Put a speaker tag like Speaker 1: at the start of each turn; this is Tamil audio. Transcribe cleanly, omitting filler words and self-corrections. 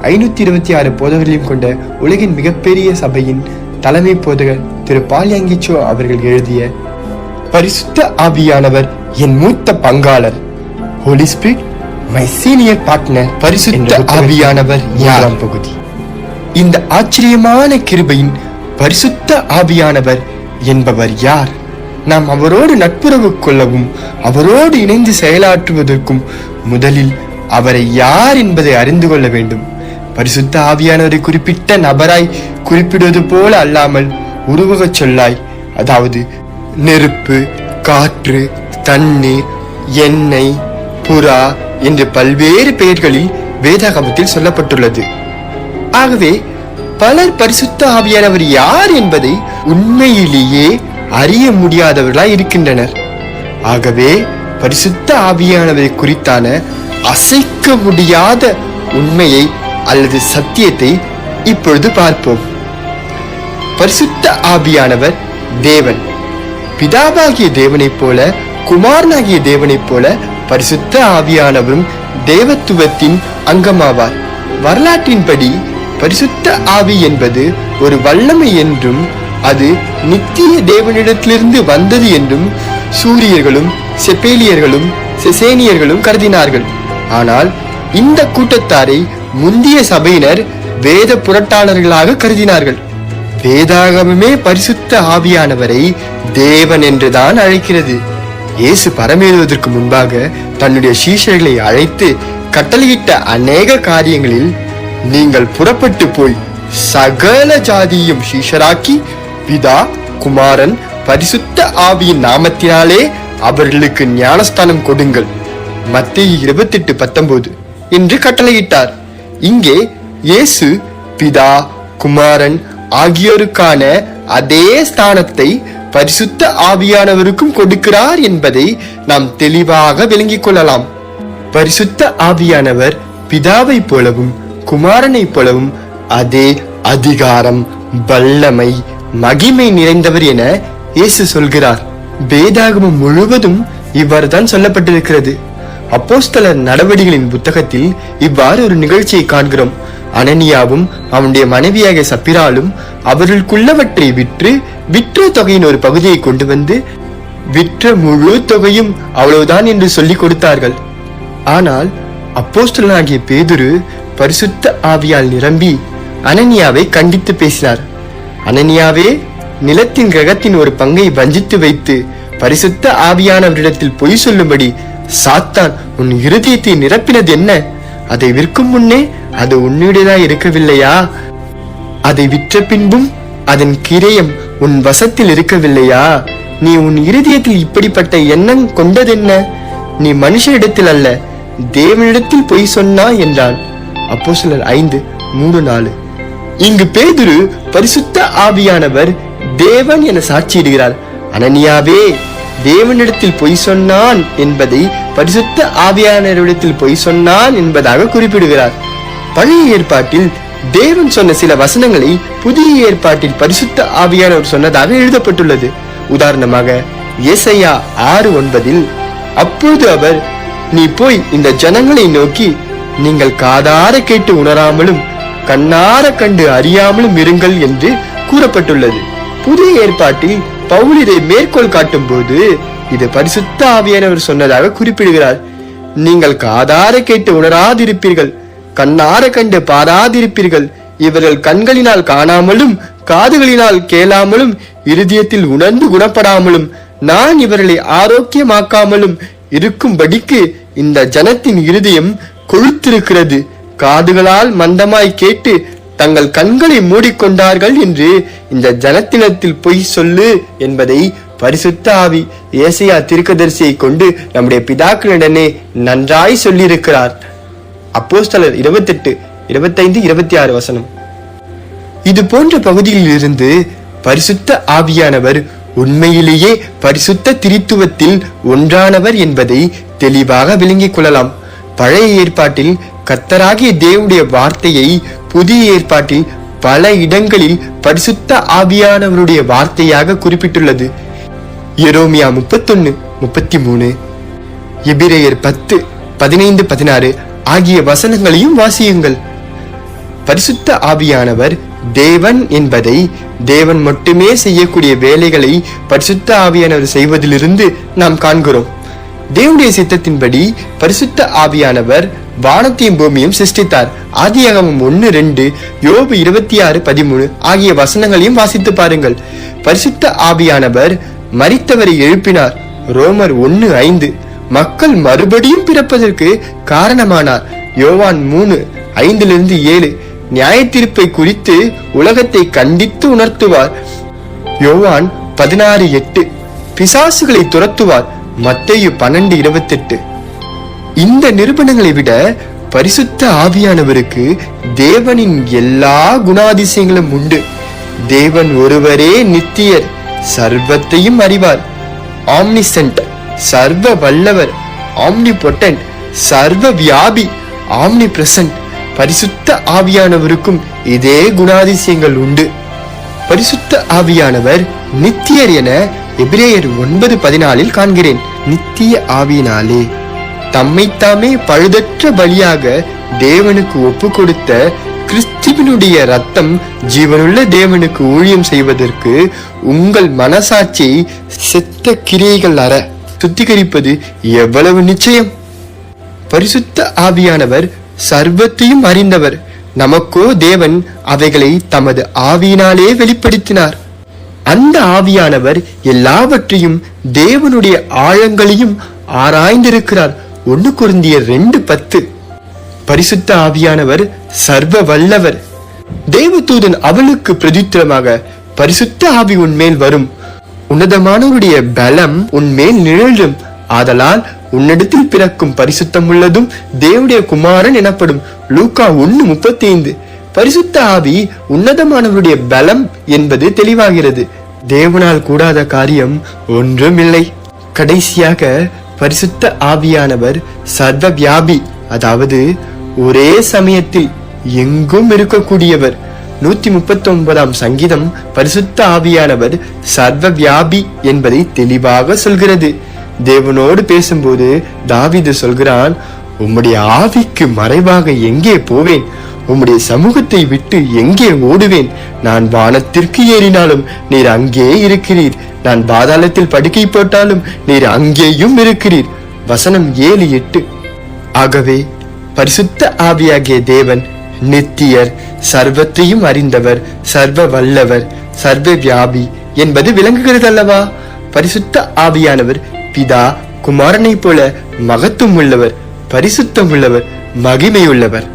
Speaker 1: 526 போதகர்களையும் கொண்ட உலகின் மிகப்பெரிய சபையின் தலைமை போதகர் திரு பால் யாங்கிச்சோ அவர்கள் எழுதிய பரிசுத்த ஆவியானவர் என் மூத்த பங்காளர், Holy Spirit my senior partner, பரிசுத்த ஆவியானவர் யாராம் பகுதி. இந்த ஆச்சரியமான கிருபையின் பரிசுத்த ஆவியானவர் என்பவர் யார்? நாம் அவரோடு நட்புறவு கொள்ளவும் அவரோடு இணைந்து செயலாற்றுவதற்கும் முதலில் அவரை யார் என்பதை அறிந்து கொள்ள வேண்டும். பரிசுத்த ஆவியானவரை குறிப்பிட்ட நபராய் குறிப்பிடுவது போல அல்லாமல் உருவக சொல்லாய், அதாவது நெருப்பு, காற்று, தண்ணீர், எண்ணெய், புறா என்று பல்வேறு பெயர்களில் வேதாகமத்தில் சொல்லப்பட்டுள்ளது. ஆகவே பலர் பரிசுத்த ஆவியானவர் யார் என்பதை உண்மையிலேயே அறிய முடியாதவர்களாய் இருக்கின்றனர். ஆகவே பரிசுத்த ஆவியானவரை குறித்தான அசைக்க முடியாத உண்மையை அல்லது சத்தியத்தை இப்பொழுது பார்ப்போம். பரிசுத்த ஆவியானவர் தேவன். பிதாவாகிய தேவனைப் போல குமாரனாகிய தேவனைப் போல பரிசுத்த ஆவியானவரும் தேவத்துவத்தின் அங்கமாவார். வரலாற்றின்படி பரிசுத்த ஆவி என்பது ஒரு வல்லமை என்றும் அது நித்திய தேவனிடத்திலிருந்து வந்தது என்றும் சூரியர்களும் செப்பேலியர்களும் செசேனியர்களும் கருதினார்கள். ஆனால் இந்த கூட்டத்தாரை முந்திய சபையினர் வேத புரட்டாளர்களாக கருதினார்கள். வேதாகமே பரிசுத்த ஆவியானவரை தேவன் என்றுதான் அழைக்கிறது. இயேசு பரமேறுவதற்கு முன்பாக தன்னுடைய சீஷர்களை அழைத்து கட்டளையிட்ட அநேக காரியங்களில், நீங்கள் புறப்பட்டு போய் சகல ஜாதியும் சீஷராக்கி பிதா, குமாரன், பரிசுத்த ஆவியின் நாமத்தினாலே அவர்களுக்கு ஞானஸ்தானம் கொடுங்கள், மத்தேயு 28:19 என்று கட்டளையிட்டார். இங்கே இயேசு பிதா, குமாரன் ஆகியோருக்கான அதே ஸ்தானத்தை பரிசுத்த ஆவியானவருக்கும் கொடுக்கிறார் என்பதை நாம் தெளிவாக விளங்கிக் கொள்ளலாம். பரிசுத்த ஆவியானவர் பிதாவை போலவும் குமாரனை போலவும் அதே அதிகாரம், வல்லமை, மகிமை நிறைந்தவர் என இயேசு சொல்கிறார். வேதாகமம் முழுவதும் இவ்வாறு தான் சொல்லப்பட்டிருக்கிறது. அப்போஸ்தலர் நடவடிக்கைகளின் புத்தகத்தில் இவ்வாறு ஒரு நிகழ்ச்சியை காண்கிறோம். அனனியாவும் அவனுடைய மனைவியாக சப்பிராலும் அவர்களுக்குள்ளவற்றை விற்ற தொகையின் ஒரு பகுதியை கொண்டு வந்து விற்ற முழு தொகையும் அவ்வளவுதான் என்று சொல்லிக் கொடுத்தார்கள். ஆனால் அப்போஸ்தலனாகிய பேதுரு பரிசுத்த ஆவியால் நிரம்பி அனனியாவை கண்டித்து பேசினார். அனனியாவே, நிலத்தின் கிரகத்தின் ஒரு பங்கை வஞ்சித்து வைத்து பரிசுத்த ஆவியானவரிடத்தில் பொய் சொல்லும்படி சாத்தான் உன் இருதயத்தை நிரப்பினது என்ன? அதை விற்கும் முன்னே அது உன்னுடையதாய் இருக்கவில்லையா? அதை விற்ற பின்பும் அதன் கிரயம் உன் வசத்தில் இருக்கவில்லையா? நீ உன் இருதயத்தில் இப்படிப்பட்ட எண்ணம் கொண்டதென்ன? நீ மனுஷனிடத்தில் அல்ல, தேவனிடத்தில் பொய் சொன்னா என்றான். அப்போஸ்தலர் 5:3-4. இங்கு பேதுரு பரிசுத்த ஆவியானவர் தேவன் என சாட்சியிடுகிறார். அனனியாவே, தேவனிடத்தில் பொய் சொன்னான் என்பதை பரிசுத்த ஆவியானவரிடத்தில் பொய் சொன்னான் என்பதாக குறிப்பிடுகிறார். பழைய ஏற்பாட்டில் தேவன் சொன்ன சில வசனங்களை புதிய ஏற்பாட்டில் பரிசுத்த ஆவியானவர் சொன்னதாக எழுதப்பட்டுள்ளது. உதாரணமாக ஏசாயா 6:9, அப்போது அவர், நீ போய் இந்த ஜனங்களை நோக்கி, நீங்கள் காதார கேட்டு உணராமலும் கண்ணார கண்டு அறியாமலும் இருங்கள் என்று கூறப்பட்டுள்ளது. புதிய ஏற்பாட்டில் பவுல் இதை மேற்கோள் காட்டும் போது இது பரிசுத்த ஆவியானவர் சொன்னதாக குறிப்பிடுகிறார். நீங்கள் காதார கேட்டு உணராதிருப்பீர்கள், கண்ணார கண்டு பாராதிருப்பீர்கள். இவர்கள் கண்களினால் காணாமலும் காதுகளினால் கேளாமலும் இருதயத்தில் உணர்ந்து குணப்படாமலும் நான் இவர்களை ஆரோக்கியமாக்காமலும் இருக்கும்படிக்கு இந்த ஜனத்தின் இருதயம் கொழுத்திருக்கிறது. காதுகளால் மந்தமாய் கேட்டு தங்கள் கண்களை மூடிக்கொண்டார்கள் என்று இந்த ஜனத்தினத்தில் பொய் சொல்லு என்பதை பரிசுத்த ஆவி ஏசாயா தீர்க்கதரிசியை கொண்டு நம்முடைய பிதாக்களிடனே நன்றாய் சொல்லியிருக்கிறார். அப்போஸ்தலர் 28:25-26 இது போன்ற பகுதியில் இருந்து பரிசுத்த ஆவியானவர் உண்மையிலேயே பரிசுத்த திரித்துவத்தில் ஒன்றானவர் என்பதை தெளிவாக விளங்கிக் கொள்ளலாம். பழைய ஏற்பாட்டில் கர்த்தராகிய தேவனுடைய வார்த்தையை புதிய ஏற்பாட்டில் பல இடங்களில் பரிசுத்த ஆவியானவருடைய வார்த்தையாக குறிப்பிட்டுள்ளது. எரோமியா 31:33, எபிரேயர் 10:15-16 ஆகிய வசனங்களையும் வாசியுங்கள். பரிசுத்த ஆவியானவர் தேவன் என்பதை, தேவன் மட்டுமே செய்யக்கூடிய வேலைகளை பரிசுத்த ஆவியானவர் செய்வதிலிருந்து நாம் காண்கிறோம். தேவனுடைய சித்தத்தின்படி பரிசுத்த ஆவியானவர் வானத்தையும் பூமியும் சிருஷ்டித்தார். ஆதியாகமம் 1:2, யோபு 26:13 ஆகிய வசனங்களையும் வாசித்து பாருங்கள். பரிசுத்த ஆவியானவர் மரித்தவரை எழுப்பினார். ரோமர் 1:5 மக்கள் மறுபடியும் பிறப்பதற்கு காரணமானார். யோவான் 3:5-7 நியாய தீர்ப்பை குறித்து உலகத்தை கண்டித்து உணர்த்துவார். யோவான் 16:8 பிசாசுகளை துரத்துவார். மத்தேயு 12:28. இந்த நிரூபணங்களை விட பரிசுத்த ஆவியானவருக்கு தேவனின் எல்லா குணாதிசயங்களும் உண்டு. தேவன் ஒருவரே நித்தியர், சர்வத்தையும் அறிவார். ஆம்னிசென்ட் சர்வ வல்லவர், ஆம்னிபொட்டன்ட் சர்வ வியாபி, ஆம்னி பிரசன்ட். பரிசுத்த ஆவியானவருக்கும் இதே குணாதிசயங்கள் உண்டு. பரிசுத்த ஆவியானவர் நித்தியர் என எபிரேயர் 9:14 காண்கிறேன். நித்திய ஆவியினாலே தம்மைத்தாமே பழுதற்ற பலியாக தேவனுக்கு ஒப்பு கொடுத்த கிறிஸ்துவினுடைய ரத்தம் ஜீவனுள்ள தேவனுக்கு ஊழியம் செய்வதற்கு உங்கள் மனசாட்சியை செத்த கிரியைகள் அற சுத்திகரிப்பது எவ்வளவு நிச்சயம். பரிசுத்த ஆவியானவர் சர்வத்தையும் அறிந்தவர். நமக்கோ தேவன் அவைகளை தமது ஆவியினாலே வெளிப்படுத்தினார். அந்த ஆவியானவர் எல்லாவற்றையும், தேவனுடைய ஆழங்களையும் ஆராய்ந்திருக்கிறார். 1 கொரிந்தியர் 2:10. பரிசுத்த ஆவியானவர் சர்வ வல்லவர். தேவதூதன் அவளுக்கு பிரதித்திரமாக, பரிசுத்த ஆவி உன்மேல் வரும், உன்னதமானவருடைய பலம் உன்மேல் நிழலும், ஆதலால் உன்னிடத்தில் பிறக்கும் பரிசுத்தம் உள்ளதும் தேவனுடைய குமாரன் எனப்படும். லூக்கா 1:35. பரிசுத்த ஆவி உன்னதமானவருடைய பலம் என்பது தெளிவாகிறது. தேவனால் கூடாத காரியம் ஒன்றுமில்லை. கடைசியாக பரிசுத்த ஆவியானவர் சர்வ வியாபி, அதாவது ஒரே சமயத்தில் எங்கும் இருக்கக்கூடியவர். 139ஆம் சங்கீதம் பரிசுத்த ஆவியானவர் சர்வ வியாபி என்பதை தெளிவாக சொல்கிறது. தேவனோடு பேசும்போது தாவீது சொல்கிறான், உம்முடைய ஆவிக்கு மறைவாக எங்கே போவேன்? உம்முடைய சமூகத்தை விட்டு எங்கே ஓடுவேன்? நான் வானத்திற்கு ஏறினாலும் நீர் அங்கே இருக்கிறீர், நான் பாதாளத்தில் படுக்கை போட்டாலும் நீர் அங்கேயும் இருக்கிறீர். வசனம் 7-8. ஆகவே பரிசுத்த ஆவியாகிய தேவன் நித்தியர், சர்வத்தையும் அறிந்தவர், சர்வ வல்லவர், சர்வ வியாபி என்பது விளங்குகிறது அல்லவா? பரிசுத்த ஆவியானவர் பிதா குமாரனை போல மகத்துவம் உள்ளவர், பரிசுத்தம் உள்ளவர், மகிமையுள்ளவர்.